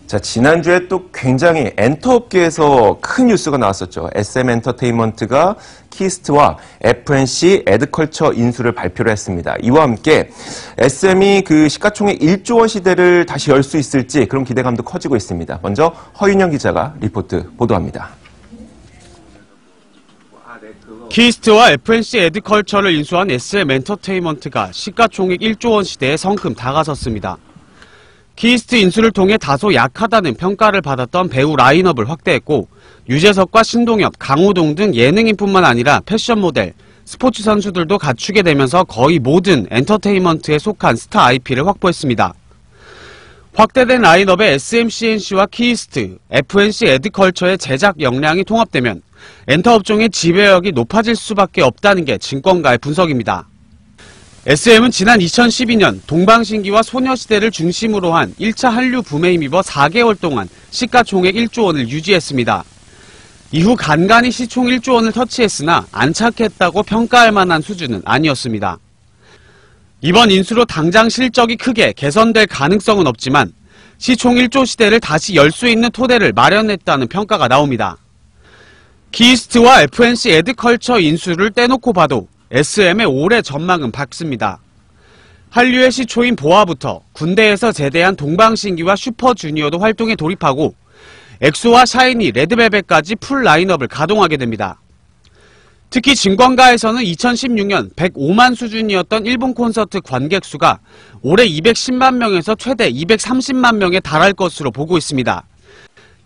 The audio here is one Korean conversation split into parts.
자, 지난주에 또 굉장히 엔터업계에서 큰 뉴스가 나왔었죠. SM엔터테인먼트가 키스트와 FNC 에드컬처 인수를 발표를 했습니다. 이와 함께 SM이 그 시가총액 1조 원 시대를 다시 열 수 있을지 그런 기대감도 커지고 있습니다. 먼저 허윤영 기자가 리포트 보도합니다. 키스트와 FNC 에드컬처를 인수한 SM엔터테인먼트가 시가총액 1조 원 시대에 성큼 다가섰습니다. 키스트 인수를 통해 다소 약하다는 평가를 받았던 배우 라인업을 확대했고 유재석과 신동엽, 강호동 등 예능인뿐만 아니라 패션 모델, 스포츠 선수들도 갖추게 되면서 거의 모든 엔터테인먼트에 속한 스타 IP를 확보했습니다. 확대된 라인업에 SMCNC와 키스트, FNC 에드컬처의 제작 역량이 통합되면 엔터업종의 지배력이 높아질 수밖에 없다는 게 증권가의 분석입니다. SM은 지난 2012년 동방신기와 소녀시대를 중심으로 한 1차 한류 붐에 힘입어 4개월 동안 시가총액 1조 원을 유지했습니다. 이후 간간히 시총 1조 원을 터치했으나 안착했다고 평가할 만한 수준은 아니었습니다. 이번 인수로 당장 실적이 크게 개선될 가능성은 없지만 시총 1조 시대를 다시 열 수 있는 토대를 마련했다는 평가가 나옵니다. 키스트와 FNC 에드컬처 인수를 떼놓고 봐도 SM의 올해 전망은 밝습니다. 한류의 시초인 보아부터 군대에서 제대한 동방신기와 슈퍼주니어도 활동에 돌입하고 엑소와 샤이니, 레드벨벳까지 풀 라인업을 가동하게 됩니다. 특히 증권가에서는 2016년 105만 수준이었던 일본 콘서트 관객 수가 올해 210만 명에서 최대 230만 명에 달할 것으로 보고 있습니다.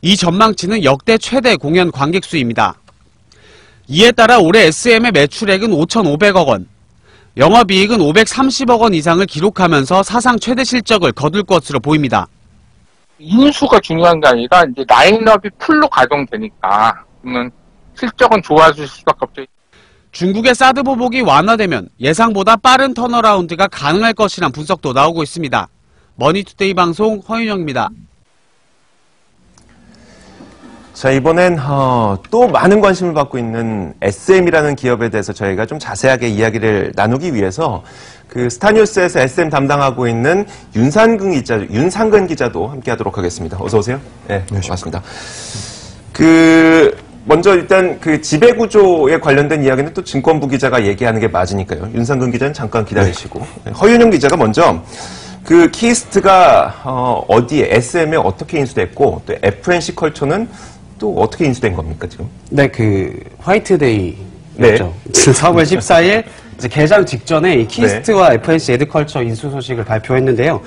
이 전망치는 역대 최대 공연 관객 수입니다. 이에 따라 올해 SM의 매출액은 5,500억 원, 영업이익은 530억 원 이상을 기록하면서 사상 최대 실적을 거둘 것으로 보입니다. 인수가 중요한 게 아니라 이제 라인업이 풀로 가동되니까 그러면 실적은 좋아질 수밖에 없죠. 중국의 사드 보복이 완화되면 예상보다 빠른 턴어라운드가 가능할 것이란 분석도 나오고 있습니다. 머니투데이 방송 허윤영입니다. 자, 이번엔 또 많은 관심을 받고 있는 SM이라는 기업에 대해서 저희가 좀 자세하게 이야기를 나누기 위해서 그 스타뉴스에서 SM 담당하고 있는 윤상근 기자도 함께하도록 하겠습니다. 어서 오세요. 네, 반갑습니다. 먼저 일단 그 지배 구조에 관련된 이야기는 또 증권부 기자가 얘기하는 게 맞으니까요. 윤상근 기자는 잠깐 기다리시고 허윤영 기자가 먼저 그 키스트가 어디에 SM에 어떻게 인수됐고 또 FNC 컬처는 또 어떻게 인수된 겁니까, 지금? 네, 화이트데이였죠. 네. 4월 14일 이제 개장 직전에 이 키스트와 FNC 에드컬처 인수 소식을 발표했는데요.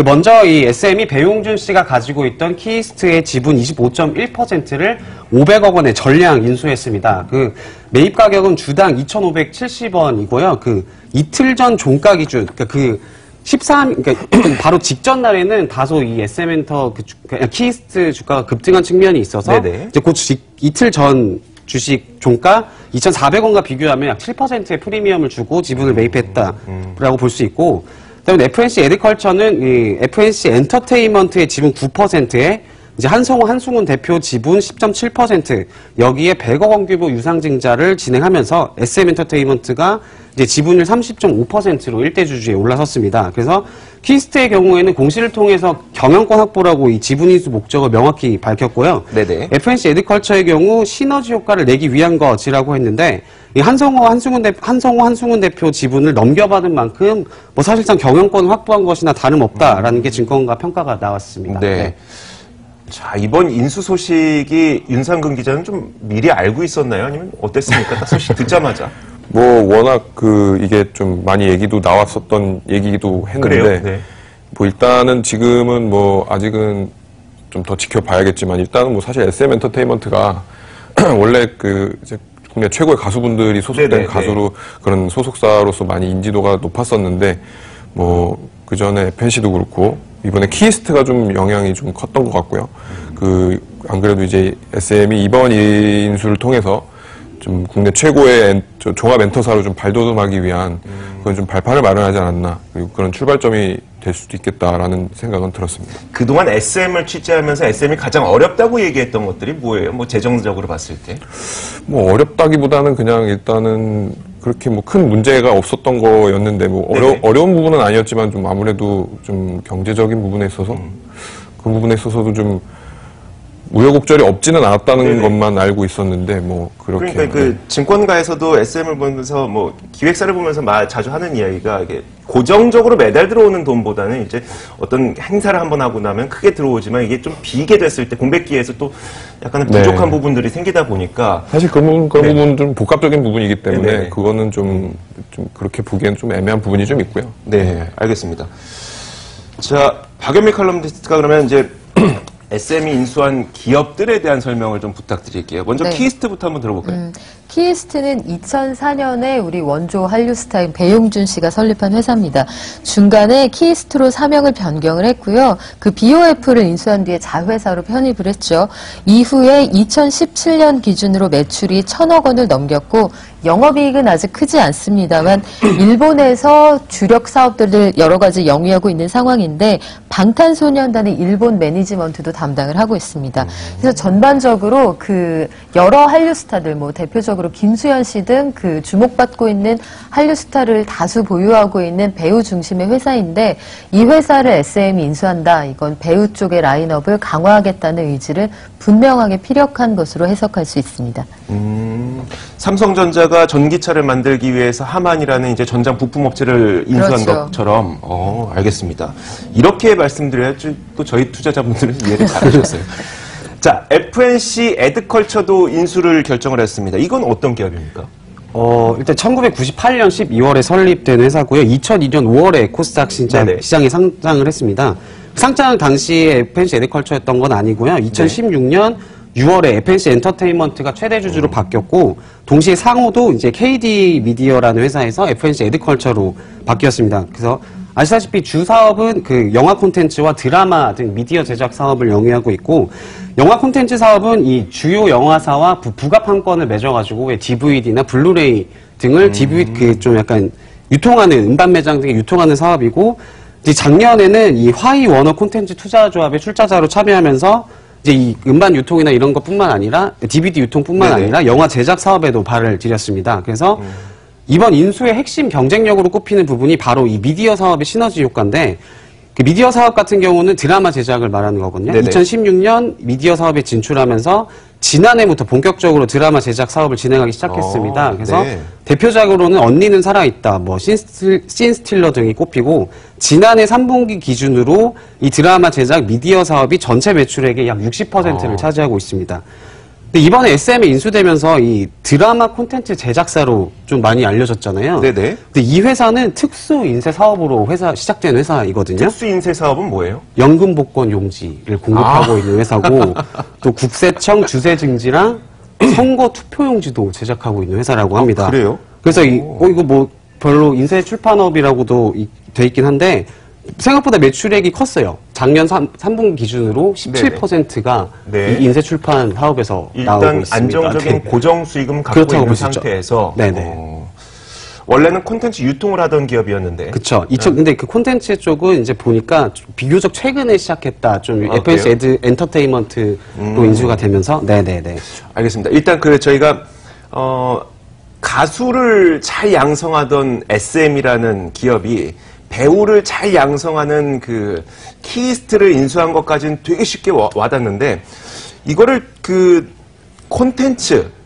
먼저 이 SM이 배용준 씨가 가지고 있던 키스트의 지분 25.1%를 500억 원에 전량 인수했습니다. 매입 가격은 주당 2,570원이고요. 이틀 전 종가 기준, 바로 직전 날에는 다소 이 SM엔터 키스트 주가가 급등한 측면이 있어서 이제 이틀 전 주식 종가 2,400원과 비교하면 약 7%의 프리미엄을 주고 지분을 매입했다라고 볼 수 있고, 그다음에 FNC 에드컬처는 이 FNC 엔터테인먼트의 지분 9%에 이제 한승훈 대표 지분 10.7%, 여기에 100억 원 규모 유상증자를 진행하면서 SM엔터테인먼트가 이제 지분율 30.5%로 일대 주주에 올라섰습니다. 그래서 키스트의 경우에는 공시를 통해서 경영권 확보라고 이 지분 인수 목적을 명확히 밝혔고요. 네네. FNC 에드컬처의 경우 시너지 효과를 내기 위한 것이라고 했는데, 이 한승훈 대표 지분을 넘겨받은 만큼 사실상 경영권을 확보한 것이나 다름없다라는 게 증권가 평가가 나왔습니다. 네. 자, 이번 인수 소식이 윤상근 기자는 좀 미리 알고 있었나요? 아니면 어땠습니까? 딱 소식 듣자마자. 워낙 이게 좀 많이 얘기도 나왔었던 얘기기도 했는데, 네. 일단은 지금은 아직은 좀 더 지켜봐야겠지만, 일단은 사실 SM 엔터테인먼트가 원래 이제 국내 최고의 가수분들이 소속된 가수로 그런 소속사로서 많이 인지도가 높았었는데, 그 전에 FNC도 그렇고, 이번에 키스트가 좀 영향이 좀 컸던 것 같고요. 안 그래도 이제 SM이 이번 인수를 통해서 좀 국내 최고의 종합 엔터사로 좀 발돋움하기 위한 그런 좀 발판을 마련하지 않았나, 그리고 그런 출발점이 될 수도 있겠다라는 생각은 들었습니다. 그동안 SM을 취재하면서 SM이 가장 어렵다고 얘기했던 것들이 뭐예요? 재정적으로 봤을 때? 어렵다기보다는 그냥 일단은 그렇게 큰 문제가 없었던 거였는데, 어려운 부분은 아니었지만 좀 아무래도 좀 경제적인 부분에 있어서 그 부분에 있어서도 좀 우여곡절이 없지는 않았다는 네네. 것만 알고 있었는데 뭐 그렇게 그러니까 그 증권가에서도 SM을 보면서 뭐 기획사를 보면서 자주 하는 이야기가 이게 고정적으로 매달 들어오는 돈보다는 이제 어떤 행사를 한번 하고 나면 크게 들어오지만 이게 좀 비게 됐을 때 공백기에서 또 약간 부족한 네. 부분들이 생기다 보니까 사실 그 부분은 좀 복합적인 부분이기 때문에 네네. 그거는 좀 그렇게 보기에는 좀 애매한 부분이 좀 있고요. 네, 알겠습니다. 자, 박연미 칼럼니스트가 그러면 이제 SM이 인수한 기업들에 대한 설명을 좀 부탁드릴게요. 먼저 네. 키스트부터 한번 들어볼까요? 키스트는 2004년에 우리 원조 한류스타인 배용준 씨가 설립한 회사입니다. 중간에 키스트로 사명을 변경을 했고요. 그 BOF를 인수한 뒤에 자회사로 편입을 했죠. 이후에 2017년 기준으로 매출이 1,000억 원을 넘겼고 영업이익은 아직 크지 않습니다만 일본에서 주력 사업들을 여러 가지 영위하고 있는 상황인데 방탄소년단의 일본 매니지먼트도 담당을 하고 있습니다. 그래서 전반적으로 그 여러 한류 스타들 뭐 대표적으로 김수현 씨 등 그 주목받고 있는 한류 스타를 다수 보유하고 있는 배우 중심의 회사인데 이 회사를 SM이 인수한다. 이건 배우 쪽의 라인업을 강화하겠다는 의지를 분명하게 피력한 것으로 해석할 수 있습니다. 삼성전자가 전기차를 만들기 위해서 하만이라는 이제 전장 부품 업체를 인수한 그렇죠. 것처럼, 알겠습니다. 이렇게 말씀드려야지 또 저희 투자자분들은 이해를 잘 하셨어요. 자, FNC 에드컬처도 인수를 결정을 했습니다. 이건 어떤 기업입니까? 일단 1998년 12월에 설립된 회사고요. 2002년 5월에 코스닥 네네. 시장에 상장을 했습니다. 상장 당시에 FNC 에드컬처였던 건 아니고요. 2016년 6월에 FNC 엔터테인먼트가 최대 주주로 바뀌었고 동시에 상호도 이제 KD 미디어라는 회사에서 FNC 에드컬처로 바뀌었습니다. 그래서 아시다시피 주 사업은 그 영화 콘텐츠와 드라마 등 미디어 제작 사업을 영위하고 있고 영화 콘텐츠 사업은 이 주요 영화사와 부가 판권을 맺어가지고 DVD나 블루레이 등을 DVD 그 좀 약간 유통하는 음반 매장 등에 유통하는 사업이고 이제 작년에는 이 화이 워너 콘텐츠 투자조합의 출자자로 참여하면서 이제 이 음반 유통이나 이런 것뿐만 아니라 DVD 유통뿐만 네네. 아니라 영화 제작 사업에도 발을 들였습니다. 그래서 이번 인수의 핵심 경쟁력으로 꼽히는 부분이 바로 이 미디어 사업의 시너지 효과인데 그 미디어 사업 같은 경우는 드라마 제작을 말하는 거거든요. 네네. 2016년 미디어 사업에 진출하면서 지난해부터 본격적으로 드라마 제작 사업을 진행하기 시작했습니다. 그래서 네. 대표작으로는 언니는 살아있다, 뭐 씬스틸러 등이 꼽히고 지난해 3분기 기준으로 이 드라마 제작 미디어 사업이 전체 매출액의 약 60%를 차지하고 있습니다. 근데 이번에 SM에 인수되면서 이 드라마 콘텐츠 제작사로 좀 많이 알려졌잖아요. 네네. 근데 이 회사는 특수 인쇄 사업으로 시작된 회사이거든요. 특수인쇄 사업은 뭐예요? 연금 복권 용지를 공급하고 있는 회사고 또 국세청 주세 증지랑 선거 투표 용지도 제작하고 있는 회사라고 합니다. 그래요? 그래서 이거 뭐 별로 인쇄 출판업이라고도 돼 있긴 한데 생각보다 매출액이 컸어요. 작년 3분기 기준으로 17%가 네. 이 인쇄 출판 사업에서 나오고 일단 있습니다. 안정적인 네. 고정 수익은 갖고 그렇다고 있는 볼 수 있죠. 상태에서 네네. 원래는 콘텐츠 유통을 하던 기업이었는데 그쵸. 근데 그 콘텐츠 쪽은 이제 보니까 좀 비교적 최근에 시작했다. 좀 아, FNC 엔터테인먼트로 인수가 되면서. 네네네. 알겠습니다. 일단 저희가 가수를 잘 양성하던 SM이라는 기업이 배우를 잘 양성하는 그 키스트를 인수한 것까지는 되게 쉽게 와닿는데 이거를 그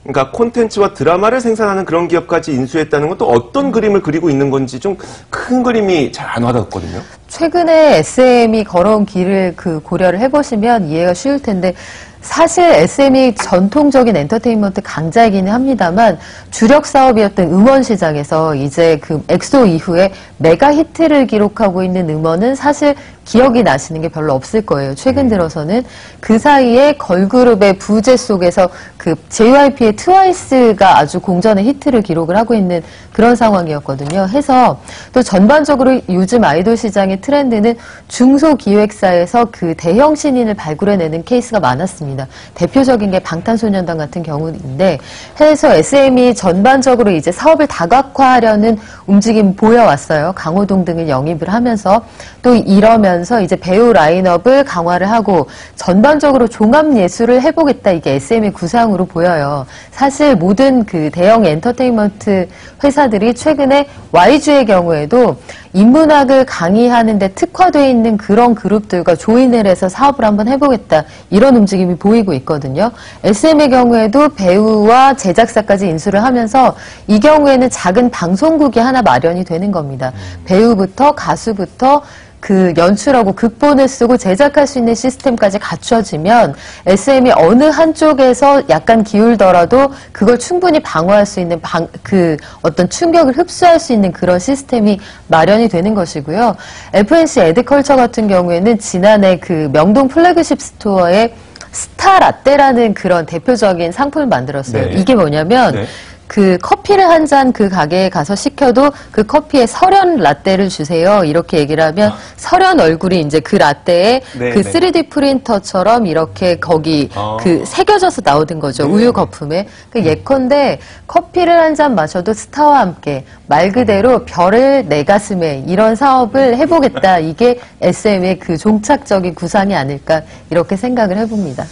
그러니까 콘텐츠와 드라마를 생산하는 그런 기업까지 인수했다는 건 또 어떤 그림을 그리고 있는 건지 좀 큰 그림이 잘 안 와닿았거든요. 최근에 SM이 걸어온 길을 고려를 해보시면 이해가 쉬울 텐데 사실 SM이 전통적인 엔터테인먼트 강자이기는 합니다만 주력 사업이었던 음원 시장에서 이제 그 엑소 이후에 메가 히트를 기록하고 있는 음원은 사실 기억이 나시는 게 별로 없을 거예요. 최근 들어서는 그 사이에 걸그룹의 부재 속에서 그 JYP의 트와이스가 아주 공전의 히트를 기록을 하고 있는 그런 상황이었거든요. 해서 또 전반적으로 요즘 아이돌 시장의 트렌드는 중소기획사에서 그 대형 신인을 발굴해내는 케이스가 많았습니다. 대표적인 게 방탄소년단 같은 경우인데 해서 SM이 전반적으로 이제 사업을 다각화하려는 움직임 보여왔어요. 강호동 등을 영입을 하면서 또 이러면 바뀌면서 이제 배우 라인업을 강화를 하고 전반적으로 종합 예술을 해보겠다, 이게 SM의 구상으로 보여요. 사실 모든 그 대형 엔터테인먼트 회사들이 최근에 YG의 경우에도 인문학을 강의하는데 특화되어 있는 그런 그룹들과 조인을 해서 사업을 한번 해보겠다, 이런 움직임이 보이고 있거든요. SM의 경우에도 배우와 제작사까지 인수를 하면서 이 경우에는 작은 방송국이 하나 마련이 되는 겁니다. 배우부터 가수부터 그 연출하고 극본을 쓰고 제작할 수 있는 시스템까지 갖춰지면 SM이 어느 한쪽에서 약간 기울더라도 그걸 충분히 방어할 수 있는 그 어떤 충격을 흡수할 수 있는 그런 시스템이 마련이 되는 것이고요. FNC 에드컬처 같은 경우에는 지난해 그 명동 플래그십 스토어에 스타 라떼라는 그런 대표적인 상품을 만들었어요. 네. 이게 뭐냐면 네. 그 커피를 한 잔 그 가게에 가서 시켜도 그 커피에 설현 라떼를 주세요, 이렇게 얘기를 하면 설현 얼굴이 이제 그 라떼에 네, 그 네. 3D 프린터처럼 이렇게 거기 그 새겨져서 나오는 거죠. 우유 거품에. 그 예컨대 커피를 한 잔 마셔도 스타와 함께 말 그대로 별을 내 가슴에, 이런 사업을 해보겠다. 이게 SM의 그 종착적인 구상이 아닐까, 이렇게 생각을 해봅니다.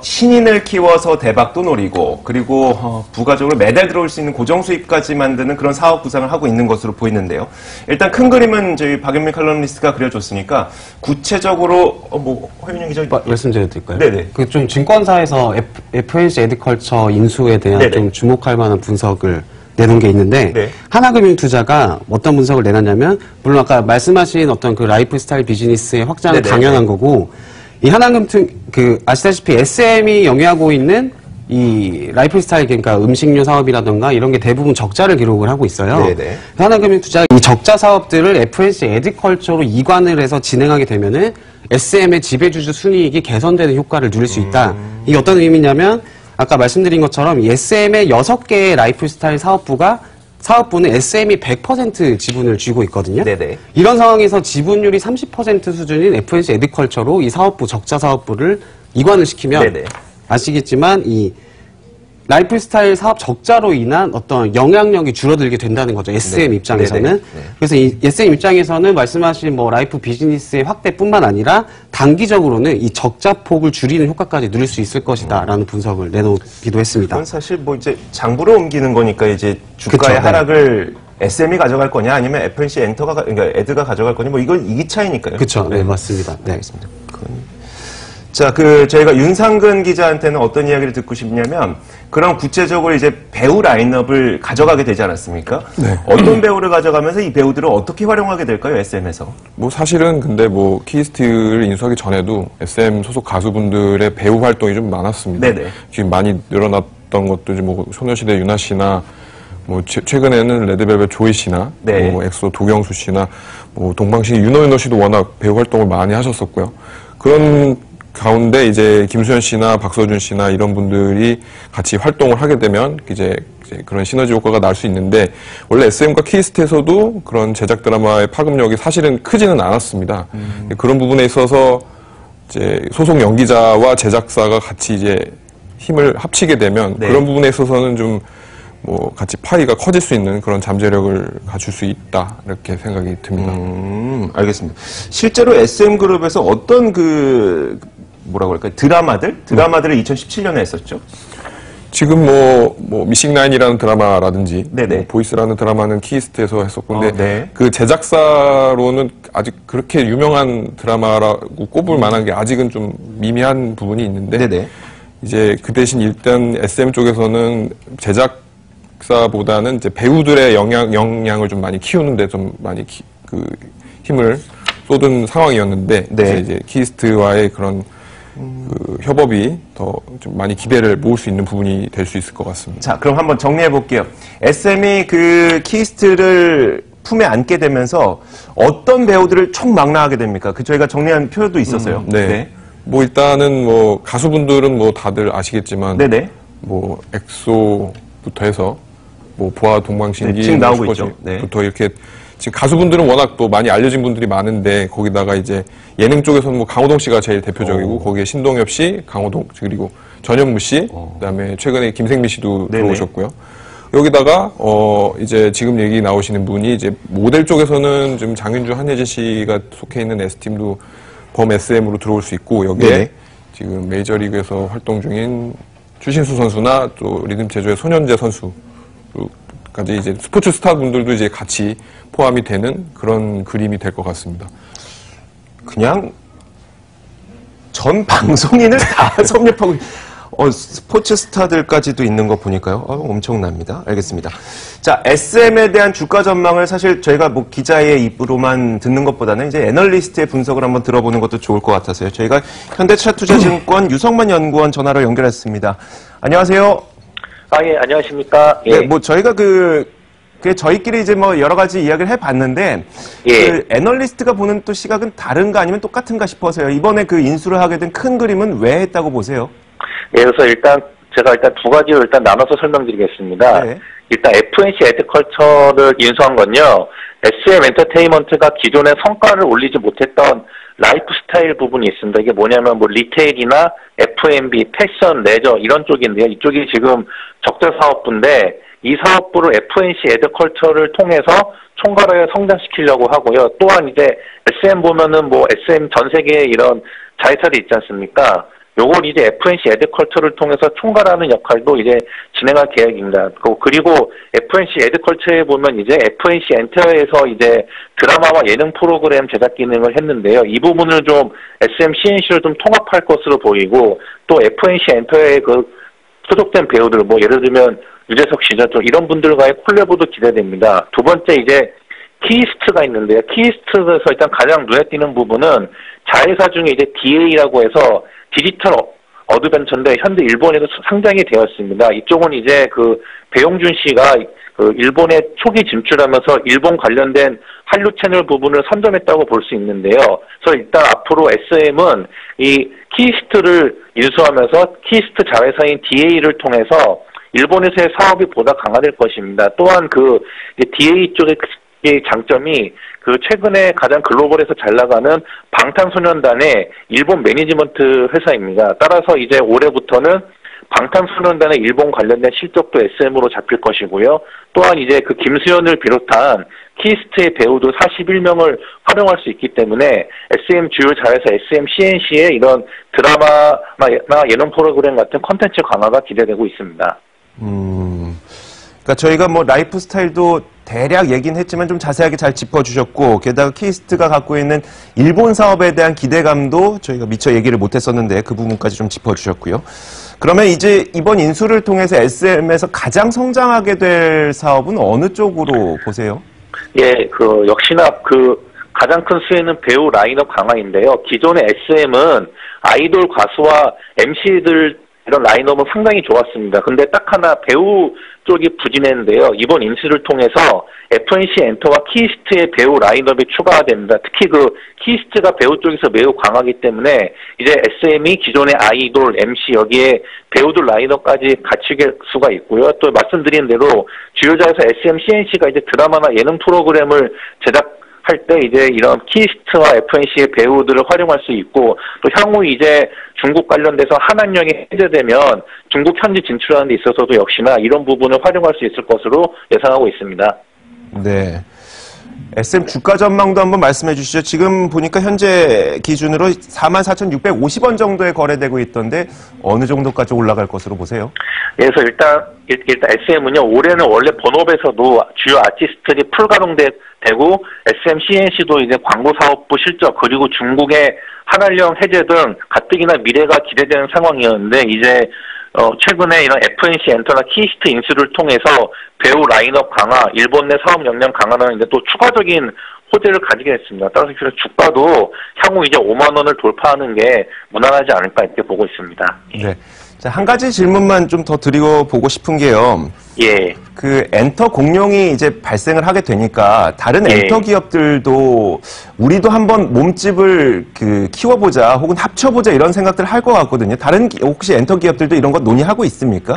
신인을 키워서 대박도 노리고, 그리고 부가적으로 매달 들어올 수 있는 고정 수입까지 만드는 그런 사업 구상을 하고 있는 것으로 보이는데요. 일단 큰 그림은 저희 박연민 칼럼니스트가 그려줬으니까 구체적으로 허윤영 기자 말씀드려도 될까요? 네네. 그 좀 증권사에서 FNC 에드컬처 인수에 대한 네네. 좀 주목할 만한 분석을 내놓은 게 있는데, 네. 하나금융투자가 어떤 분석을 내놨냐면, 물론 아까 말씀하신 어떤 그 라이프스타일 비즈니스의 확장을 네네. 강연한 거고, 이 아시다시피 SM이 영위하고 있는 이 라이프스타일, 그러니까 음식료 사업이라던가 이런 게 대부분 적자를 기록을 하고 있어요. 네네. 하나금융투자가 이 적자 사업들을 FNC 에드컬처로 이관을 해서 진행하게 되면은 SM의 지배주주 순이익이 개선되는 효과를 누릴 수 있다. 이게 어떤 의미냐면, 아까 말씀드린 것처럼 이 SM의 6개의 라이프스타일 사업부는 SM이 100% 지분을 쥐고 있거든요. 네네. 이런 상황에서 지분율이 30% 수준인 FNC 에드컬처로 이 사업부, 적자 사업부를 이관을 시키면 네네. 아시겠지만 이 라이프스타일 사업 적자로 인한 어떤 영향력이 줄어들게 된다는 거죠. SM 네. 입장에서는. 네네. 네. 그래서 이 SM 입장에서는 말씀하신 뭐 라이프 비즈니스의 확대뿐만 아니라 단기적으로는 이 적자 폭을 줄이는 효과까지 누릴 수 있을 것이다라는 분석을 내놓기도 했습니다. 그건 사실 이제 장부로 옮기는 거니까 이제 주가의 그쵸, 네. 하락을 SM이 가져갈 거냐 아니면 FNC 그러니까 에드가 가져갈 거냐, 이건 이 차이니까요. 그렇죠. 네, 맞습니다. 네. 알겠습니다. 자, 저희가 윤상근 기자한테는 어떤 이야기를 듣고 싶냐면, 그런 구체적으로 이제 배우 라인업을 가져가게 되지 않았습니까? 네. 어떤 배우를 가져가면서 이 배우들을 어떻게 활용하게 될까요, SM에서? 사실은 근데 키스트를 인수하기 전에도 SM 소속 가수분들의 배우 활동이 좀 많았습니다. 네네. 지금 많이 늘어났던 것도 소녀시대 유나 씨나 최근에는 레드벨벳 조이 씨나 네. 엑소 도경수 씨나 동방신기 윤호윤호 씨도 워낙 배우 활동을 많이 하셨었고요. 그런 가운데 이제 김수현 씨나 박서준 씨나 이런 분들이 같이 활동을 하게 되면 이제 그런 시너지 효과가 날 수 있는데, 원래 SM과 키스트에서도 그런 제작 드라마의 파급력이 사실은 크지는 않았습니다. 그런 부분에 있어서 이제 소속 연기자와 제작사가 같이 이제 힘을 합치게 되면 네. 그런 부분에 있어서는 좀 같이 파이가 커질 수 있는 그런 잠재력을 갖출 수 있다, 이렇게 생각이 듭니다. 알겠습니다. 실제로 SM그룹에서 어떤 뭐라고 할까요? 드라마들을 2017년에 했었죠? 지금 미싱라인이라는 드라마라든지 네네. 보이스라는 드라마는 키스트에서 했었고, 근데 네. 그 제작사로는 아직 그렇게 유명한 드라마라고 꼽을 만한 게 아직은 좀 미미한 부분이 있는데, 네네. 이제 그 대신 일단 SM 쪽에서는 제작사보다는 이제 배우들의 영향을 좀 많이 키우는데 좀 많이 힘을 쏟은 상황이었는데, 네. 이제 키스트와의 그런 협업이 더 좀 많이 기대를 모을 수 있는 부분이 될 수 있을 것 같습니다. 자, 그럼 한번 정리해 볼게요. SM이 키스트를 품에 안게 되면서 어떤 배우들을 총망라하게 됩니까? 저희가 정리한 표도 있었어요. 네. 일단은 가수분들은 다들 아시겠지만, 네네. 엑소부터 해서 보아 동방신기, 네, 지금 나오고 있죠. 네. 부터 이렇게 지금 가수분들은 워낙 또 많이 알려진 분들이 많은데, 거기다가 이제 예능 쪽에서는 강호동 씨가 제일 대표적이고, 거기에 신동엽 씨, 강호동, 그리고 전현무 씨, 그다음에 최근에 김생미 씨도 네네. 들어오셨고요. 여기다가 이제 지금 얘기 나오시는 분이 이제 모델 쪽에서는 지금 장윤주 한예재 씨가 속해 있는 S팀도 범 SM으로 들어올 수 있고 여기에 네네. 지금 메이저리그에서 활동 중인 추신수 선수나 또 리듬 체조의 손현재 선수까지 이제 스포츠 스타 분들도 이제 같이 포함이 되는 그런 그림이 될 것 같습니다. 그냥 전 방송인을 다 섭렵하고 스포츠 스타들까지도 있는 거 보니까요. 엄청납니다. 알겠습니다. 자, SM에 대한 주가 전망을 사실 저희가 뭐 기자의 입으로만 듣는 것보다는 이제 애널리스트의 분석을 한번 들어보는 것도 좋을 것 같아서요. 저희가 현대차투자증권 유성만 연구원 전화로 연결했습니다. 안녕하세요. 예, 안녕하십니까. 예. 네, 뭐 저희가 저희끼리 이제 뭐 여러 가지 이야기를 해봤는데, 예. 그 애널리스트가 보는 또 시각은 다른가 아니면 똑같은가 싶어서요. 이번에 그 인수를 하게 된 큰 그림은 왜 했다고 보세요? 예, 그래서 제가 두 가지로 나눠서 설명드리겠습니다. 네. 일단 FNC 에드컬처를 인수한 건요, SM 엔터테인먼트가 기존에 성과를 올리지 못했던 라이프 스타일 부분이 있습니다. 이게 뭐냐면 뭐 리테일이나 F&B, 패션, 레저 이런 쪽인데요. 이쪽이 지금 적대 사업부인데 이 사업부를 FNC 에드컬처를 통해서 총괄하여 성장시키려고 하고요. 또한 이제 SM 보면은 뭐 SM 전 세계에 이런 자회사들이 있지 않습니까? 요걸 이제 FNC 에드컬처를 통해서 총괄하는 역할도 이제 진행할 계획입니다. 그리고 FNC 에드컬처에 보면 이제 FNC 엔터에서 이제 드라마와 예능 프로그램 제작 기능을 했는데요. 이 부분을 좀 SM CNC를 좀 통합할 것으로 보이고 또 FNC 엔터에 소속된 배우들 뭐 예를 들면 유재석 씨죠. 좀 이런 분들과의 콜라보도 기대됩니다. 두 번째 이제 키스트가 있는데요. 키스트에서 일단 가장 눈에 띄는 부분은 자회사 중에 이제 DA라고 해서 디지털 어드벤처인데 현재 일본에도 상장이 되었습니다. 이쪽은 이제 배용준 씨가 일본에 초기 진출하면서 일본 관련된 한류 채널 부분을 선점했다고 볼 수 있는데요. 그래서 일단 앞으로 SM은 이 키스트를 인수하면서 키스트 자회사인 DA를 통해서 일본에서의 사업이 보다 강화될 것입니다. 또한 DA 쪽의 장점이 최근에 가장 글로벌에서 잘 나가는 방탄소년단의 일본 매니지먼트 회사입니다. 따라서 이제 올해부터는 방탄소년단의 일본 관련된 실적도 SM으로 잡힐 것이고요. 또한 이제 김수현을 비롯한 키스트의 배우도 41명을 활용할 수 있기 때문에 SM 주요 자회사 SM CNC의 이런 드라마나 예능 프로그램 같은 콘텐츠 강화가 기대되고 있습니다. 그러니까 저희가 뭐 라이프 스타일도 대략 얘기는 했지만 좀 자세하게 잘 짚어주셨고 게다가 키스트가 갖고 있는 일본 사업에 대한 기대감도 저희가 미처 얘기를 못했었는데 그 부분까지 좀 짚어주셨고요. 그러면 이제 이번 인수를 통해서 SM에서 가장 성장하게 될 사업은 어느 쪽으로 보세요? 예, 역시나 가장 큰 수혜는 배우 라인업 강화인데요. 기존의 SM은 아이돌 가수와 MC들 이런 라인업은 상당히 좋았습니다. 근데 딱 하나 배우 쪽이 부진했는데요. 이번 인수를 통해서 FNC 엔터와 키스트의 배우 라인업이 추가가 됩니다. 특히 키스트가 배우 쪽에서 매우 강하기 때문에 이제 SM이 기존의 아이돌, MC 여기에 배우들 라인업까지 갖추길 수가 있고요. 또 말씀드린 대로 주요자에서 SM CNC가 이제 드라마나 예능 프로그램을 할 때 이제 이런 키스트와 FNC의 배우들을 활용할 수 있고 또 향후 이제 중국 관련돼서 한한령이 해제되면 중국 현지 진출하는 데 있어서도 역시나 이런 부분을 활용할 수 있을 것으로 예상하고 있습니다. 네. SM 주가 전망도 한번 말씀해 주시죠. 지금 보니까 현재 기준으로 44,650원 정도에 거래되고 있던데 어느 정도까지 올라갈 것으로 보세요? 그래서 일단 SM은요, 올해는 원래 본업에서도 주요 아티스트들이 풀가동되고 SM CNC도 이제 광고 사업부 실적 그리고 중국의 한한령 해제 등 가뜩이나 미래가 기대되는 상황이었는데 이제 최근에 이런 FNC 엔터나 키스트 인수를 통해서 배우 라인업 강화, 일본 내 사업 역량 강화는 이제 또 추가적인 호재를 가지게 됐습니다. 따라서 주가도 향후 이제 5만 원을 돌파하는 게 무난하지 않을까 이렇게 보고 있습니다. 네. 자, 한 가지 질문만 좀 더 드리고 보고 싶은 게요. 예. 엔터 공룡이 이제 발생을 하게 되니까 다른 예. 엔터 기업들도 우리도 한번 몸집을 키워보자 혹은 합쳐보자 이런 생각들을 할 것 같거든요. 다른 혹시 엔터 기업들도 이런 거 논의하고 있습니까?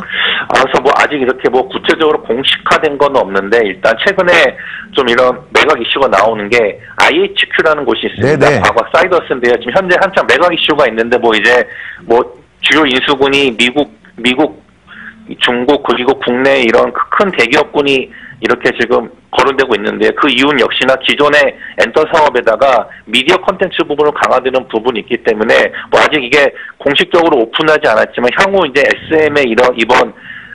그래서 아직 이렇게 구체적으로 공식화된 건 없는데 일단 최근에 좀 이런 매각 이슈가 나오는 게 IHQ라는 곳이 있습니다. 네네. 과거 사이더스인데요. 지금 현재 한참 매각 이슈가 있는데 이제 주요 인수군이 미국 중국 그리고 국내 이런 큰 대기업군이 이렇게 지금 거론되고 있는데 그 이유는 역시나 기존의 엔터 사업에다가 미디어 콘텐츠 부분을 강화되는 부분이 있기 때문에 뭐 아직 이게 공식적으로 오픈하지 않았지만 향후 이제 SM의 이번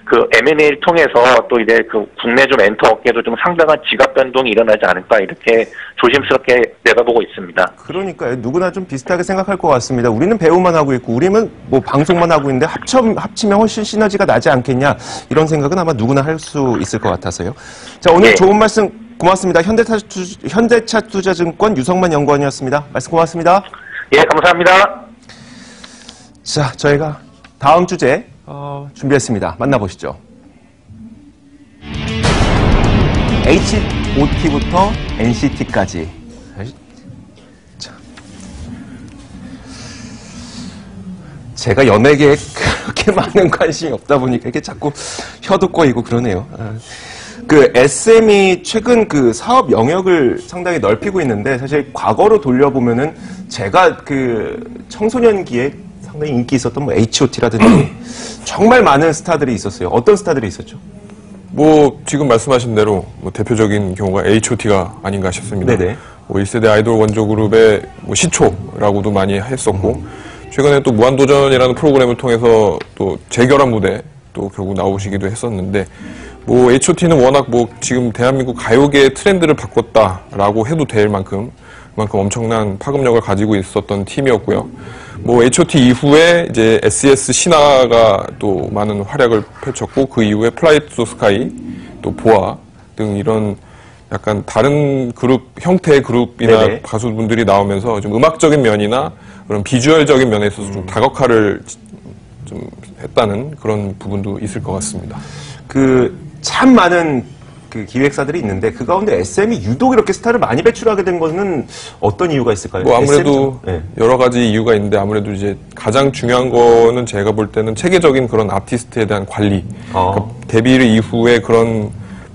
그 M&A를 통해서 또 이제 그 국내 좀 엔터 업계도 좀 상당한 지갑 변동이 일어나지 않을까 이렇게 조심스럽게 내다보고 있습니다. 그러니까요. 누구나 좀 비슷하게 생각할 것 같습니다. 우리는 배우만 하고 있고 우리는 뭐 방송만 하고 있는데 합치면 훨씬 시너지가 나지 않겠냐 이런 생각은 아마 누구나 할 수 있을 것 같아서요. 자, 오늘 네. 좋은 말씀 고맙습니다. 현대차투자증권 유성만 연구원이었습니다. 말씀 고맙습니다. 예, 감사합니다. 자, 저희가 다음 주제 준비했습니다. 만나보시죠. HOT부터 NCT까지. 자. 제가 연예계에 그렇게 많은 관심이 없다 보니까 이렇게 자꾸 혀도 꼬이고 그러네요. 그 SM이 최근 그 사업 영역을 상당히 넓히고 있는데 사실 과거로 돌려보면은 제가 그 청소년기에 상당히 인기 있었던 뭐 H.O.T라든지 정말 많은 스타들이 있었어요. 어떤 스타들이 있었죠? 뭐 지금 말씀하신 대로 뭐 대표적인 경우가 H.O.T가 아닌가 싶습니다. 네네. 뭐 1세대 아이돌 원조 그룹의 뭐 시초라고도 많이 했었고 최근에 또 무한도전이라는 프로그램을 통해서 또 재결합 무대 또 결국 나오시기도 했었는데 뭐 H.O.T는 워낙 뭐 지금 대한민국 가요계의 트렌드를 바꿨다라고 해도 될 만큼 그만큼 엄청난 파급력을 가지고 있었던 팀이었고요. 뭐 H.O.T 이후에 이제 SES 신화가 또 많은 활약을 펼쳤고 그 이후에 플라이 투 스카이 또 보아 등 이런 약간 다른 그룹 형태의 그룹이나 네네. 가수분들이 나오면서 좀 음악적인 면이나 그런 비주얼적인 면에 있어서 좀 다각화를 좀 했다는 그런 부분도 있을 것 같습니다. 그 참 많은 그 기획사들이 있는데 그 가운데 SM이 유독 이렇게 스타를 많이 배출하게 된 것은 어떤 이유가 있을까요? 뭐 아무래도 네. 여러 가지 이유가 있는데 아무래도 이제 가장 중요한 거는 제가 볼 때는 체계적인 그런 아티스트에 대한 관리. 그러니까 데뷔를 이후에 그런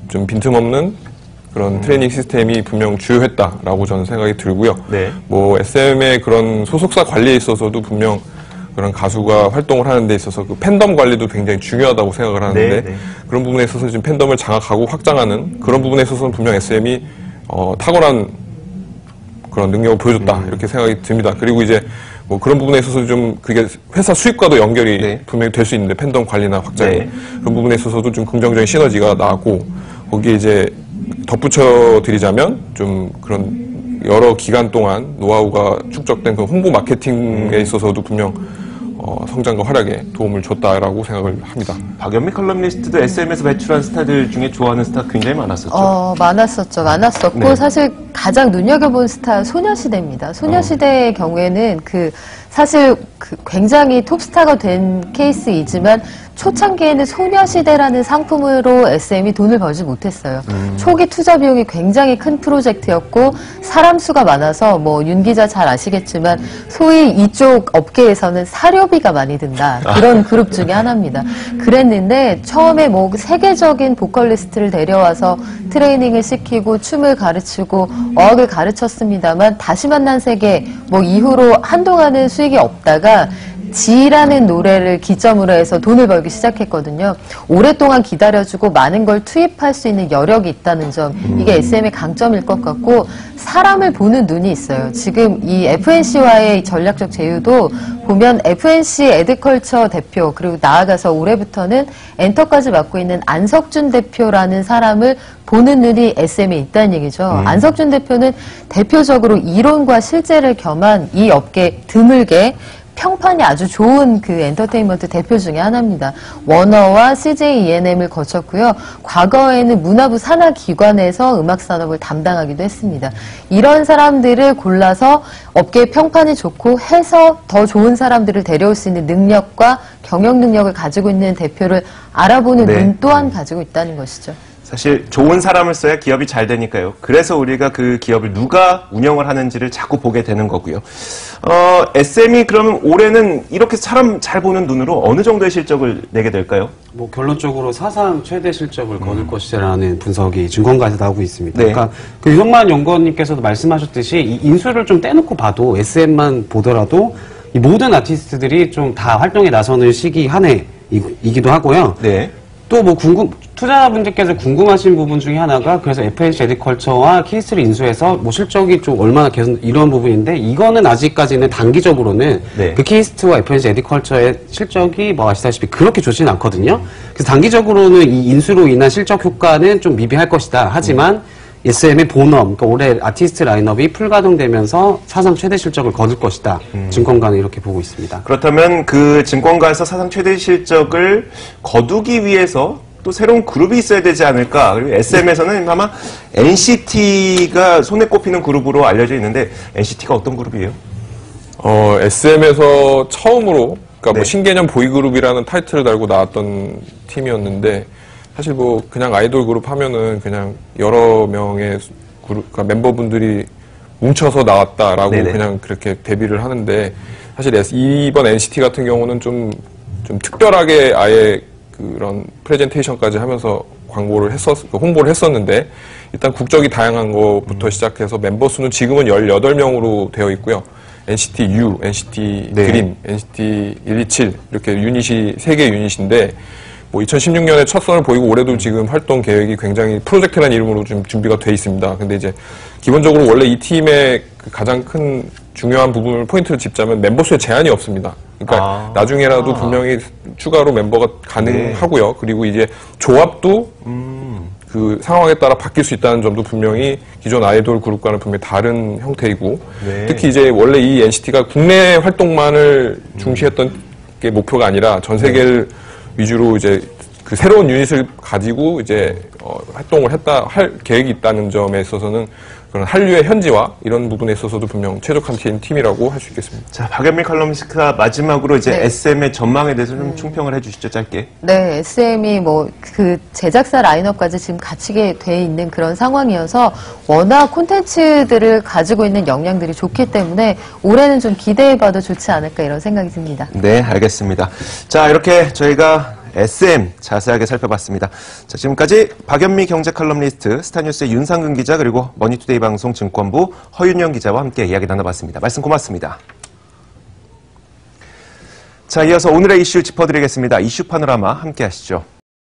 좀 빈틈없는 그런 트레이닝 시스템이 분명 주요했다라고 저는 생각이 들고요. 네. 뭐 SM의 그런 소속사 관리에 있어서도 분명 그런 가수가 활동을 하는 데 있어서 그 팬덤 관리도 굉장히 중요하다고 생각을 하는데 네. 그런 부분에 있어서 지금 팬덤을 장악하고 확장하는 그런 부분에 있어서는 분명 SM이 탁월한 그런 능력을 보여줬다 이렇게 생각이 듭니다. 그리고 이제 뭐 그런 부분에 있어서 좀 그게 회사 수익과도 연결이 네. 분명히 될 수 있는데 팬덤 관리나 확장이 네. 그런 부분에 있어서도 좀 긍정적인 시너지가 나왔고 거기에 이제 덧붙여 드리자면 좀 그런 여러 기간 동안 노하우가 축적된 그 홍보 마케팅에 있어서도 분명 성장과 활약에 도움을 줬다라고 생각을 합니다. 박연미 컬럼니스트도 SM에서 배출한 스타들 중에 좋아하는 스타 굉장히 많았었죠. 많았었고 네. 사실 가장 눈여겨본 스타 소녀시대입니다. 소녀시대의 경우에는 사실 굉장히 톱스타가 된 케이스이지만 초창기에는 소녀시대라는 상품으로 SM이 돈을 벌지 못했어요. 초기 투자 비용이 굉장히 큰 프로젝트였고 사람 수가 많아서 뭐 윤 기자 잘 아시겠지만 소위 이쪽 업계에서는 사료비가 많이 든다. 그런 그룹 중에 하나입니다. 그랬는데 처음에 뭐 세계적인 보컬리스트를 데려와서 트레이닝을 시키고 춤을 가르치고 어학을 가르쳤습니다만 다시 만난 세계 뭐 이후로 한동안은 수익이 없다가 지라는 노래를 기점으로 해서 돈을 벌기 시작했거든요. 오랫동안 기다려주고 많은 걸 투입할 수 있는 여력이 있다는 점, 이게 SM의 강점일 것 같고 사람을 보는 눈이 있어요. 지금 이 FNC와의 전략적 제휴도 보면 FNC 에드컬처 대표 그리고 나아가서 올해부터는 엔터까지 맡고 있는 안석준 대표라는 사람을 보는 눈이 SM에 있다는 얘기죠. 안석준 대표는 대표적으로 이론과 실제를 겸한 이 업계 드물게 평판이 아주 좋은 그 엔터테인먼트 대표 중에 하나입니다. 워너와 CJ E&M을 거쳤고요. 과거에는 문화부 산하기관에서 음악산업을 담당하기도 했습니다. 이런 사람들을 골라서 업계의 평판이 좋고 해서 더 좋은 사람들을 데려올 수 있는 능력과 경영 능력을 가지고 있는 대표를 알아보는 네. 눈 또한 가지고 있다는 것이죠. 사실 좋은 사람을 써야 기업이 잘 되니까요. 그래서 우리가 그 기업을 누가 운영을 하는지를 자꾸 보게 되는 거고요. SM이 그러면 올해는 이렇게 사람 잘 보는 눈으로 어느 정도의 실적을 내게 될까요? 뭐 결론적으로 사상 최대 실적을 거둘 것이라는 분석이 증권가에서 나오고 있습니다. 네. 그러니까 그 유성만 연구원님께서도 말씀하셨듯이 이 인수를 좀 떼놓고 봐도 SM만 보더라도 이 모든 아티스트들이 좀 다 활동에 나서는 시기 한 해 부분이기도 하고요. 네. 또 뭐 투자자분들께서 궁금하신 부분 중에 하나가 그래서 FNC 에드컬처와 키스트를 인수해서 뭐 실적이 좀 얼마나 계속 이런 부분인데 이거는 아직까지는 단기적으로는 네. 그 키스트와 FNC 에드컬처의 실적이 뭐 아시다시피 그렇게 좋지는 않거든요. 그래서 단기적으로는 이 인수로 인한 실적 효과는 좀 미비할 것이다. 하지만 SM의 본업, 그러니까 올해 아티스트 라인업이 풀가동되면서 사상 최대 실적을 거둘 것이다. 증권가는 이렇게 보고 있습니다. 그렇다면 그 증권가에서 사상 최대 실적을 거두기 위해서 또 새로운 그룹이 있어야 되지 않을까. 그리고 SM에서는 아마 NCT가 손에 꼽히는 그룹으로 알려져 있는데 NCT가 어떤 그룹이에요? SM에서 처음으로 그러니까 네. 뭐 신개념 보이그룹이라는 타이틀을 달고 나왔던 팀이었는데 사실 뭐 그냥 아이돌 그룹 하면은 그냥 여러 명의 그룹, 그러니까 멤버분들이 뭉쳐서 나왔다라고 네네. 그냥 그렇게 데뷔를 하는데 사실 이번 NCT 같은 경우는 좀 특별하게 아예 그런 프레젠테이션까지 하면서 홍보를 했었는데 일단 국적이 다양한 것부터 시작해서 멤버 수는 지금은 18명으로 되어 있고요. NCT U, NCT 네. 드림, NCT 127 이렇게 유닛이 3개 유닛인데 뭐 2016년에 첫 선을 보이고 올해도 지금 활동 계획이 굉장히 프로젝트라는 이름으로 좀 준비가 돼 있습니다. 근데 이제 기본적으로 원래 이 팀의 그 가장 큰 중요한 부분을 포인트를 짚자면 멤버 수에 제한이 없습니다. 그러니까 나중에라도 분명히 추가로 멤버가 가능하고요. 그리고 이제 조합도 그 상황에 따라 바뀔 수 있다는 점도 분명히 기존 아이돌 그룹과는 분명히 다른 형태이고 네. 특히 이제 원래 이 NCT가 국내 활동만을 중시했던 게 목표가 아니라 전 세계를 위주로 이제 그 새로운 유닛을 가지고 이제 활동을 할 계획이 있다는 점에 있어서는 그런 한류의 현지화 이런 부분에 있어서도 분명 최적한 팀이라고 할 수 있겠습니다. 자, 박연미 칼럼니스트가 마지막으로 이제 네. SM의 전망에 대해서 좀 총평을 해주시죠, 짧게. 네, SM이 뭐 그 제작사 라인업까지 지금 갖추게 돼 있는 그런 상황이어서 워낙 콘텐츠들을 가지고 있는 역량들이 좋기 때문에 올해는 좀 기대해봐도 좋지 않을까 이런 생각이 듭니다. 네, 알겠습니다. 자, 이렇게 저희가 SM 자세하게 살펴봤습니다. 자, 지금까지 박연미 경제 칼럼니스트, 스타뉴스의 윤상근 기자, 그리고 머니투데이 방송 증권부 허윤영 기자와 함께 이야기 나눠봤습니다. 말씀 고맙습니다. 자, 이어서 오늘의 이슈 짚어드리겠습니다. 이슈 파노라마 함께 하시죠.